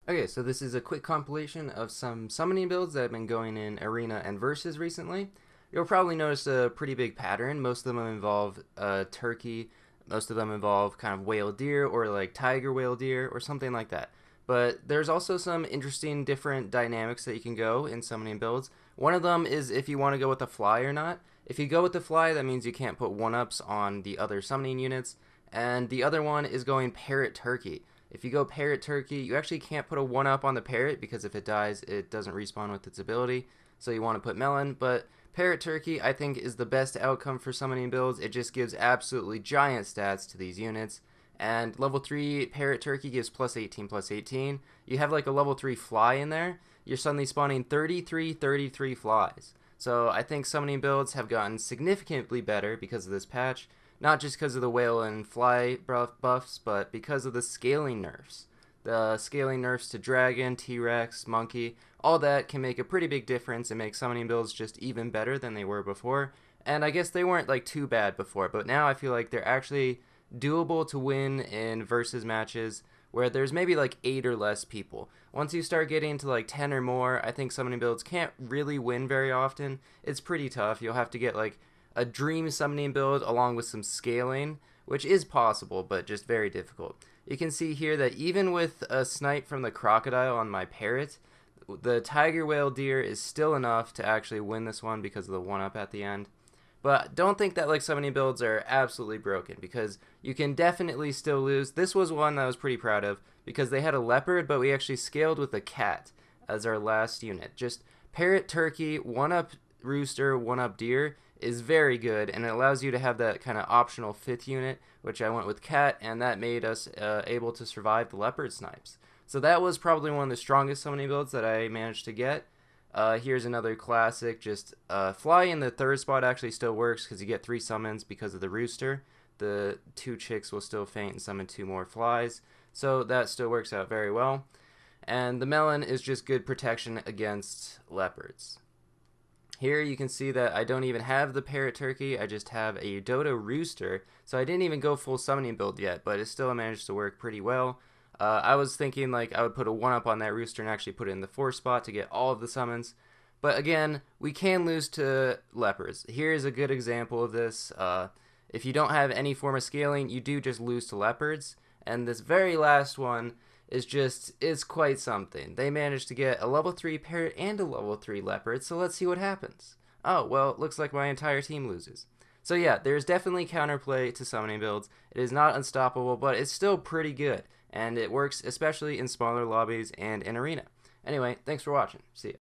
Okay, so this is a quick compilation of some summoning builds that have been going in Arena and Versus recently. You'll probably notice a pretty big pattern. Most of them involve turkey, most of them involve kind of whale deer or like tiger whale deer or something like that. But there's also some interesting different dynamics that you can go in summoning builds. One of them is if you want to go with the fly or not. If you go with the fly, that means you can't put 1-ups on the other summoning units. And the other one is going parrot turkey. If you go parrot turkey, you actually can't put a 1-up on the parrot because if it dies, it doesn't respawn with its ability. So you want to put melon, but parrot turkey I think is the best outcome for summoning builds. It just gives absolutely giant stats to these units. And level 3 parrot turkey gives plus 18 plus 18. You have like a level 3 fly in there. You're suddenly spawning 33 flies. So I think summoning builds have gotten significantly better because of this patch. Not just because of the whale and fly buffs, but because of the scaling nerfs. The scaling nerfs to dragon, T-Rex, monkey, all that can make a pretty big difference and make summoning builds just even better than they were before. And I guess they weren't like too bad before, but now I feel like they're actually doable to win in versus matches where there's maybe like 8 or less people. Once you start getting to like 10 or more, I think summoning builds can't really win very often. It's pretty tough. You'll have to get like a dream summoning build along with some scaling, which is possible, but just very difficult. You can see here that even with a snipe from the crocodile on my parrot, the tiger whale deer is still enough to actually win this one because of the 1-up at the end. But don't think that like summoning builds are absolutely broken because you can definitely still lose. This was one that I was pretty proud of because they had a leopard, but we actually scaled with a cat as our last unit. Just parrot, turkey, 1-up rooster, 1-up deer is very good, and it allows you to have that kind of optional 5th unit, which I went with cat, and that made us able to survive the leopard snipes. So that was probably one of the strongest summoning builds that I managed to get. Here's another classic, just fly in the 3rd spot actually still works because you get 3 summons because of the rooster. The 2 chicks will still faint and summon 2 more flies, so that still works out very well. And the melon is just good protection against leopards. Here you can see that I don't even have the parrot turkey, I just have a dodo rooster, so I didn't even go full summoning build yet, but it still managed to work pretty well. I was thinking like I would put a 1-up on that rooster and actually put it in the 4th spot to get all of the summons. But again, we can lose to leopards. Here's a good example of this. If you don't have any form of scaling, you do just lose to leopards. And this very last one is quite something. They managed to get a level 3 parrot and a level 3 leopard, so let's see what happens. Oh, well, it looks like my entire team loses. So yeah, there's definitely counterplay to summoning builds. It is not unstoppable, but it's still pretty good, and it works especially in smaller lobbies and in arena. Anyway, thanks for watching. See ya.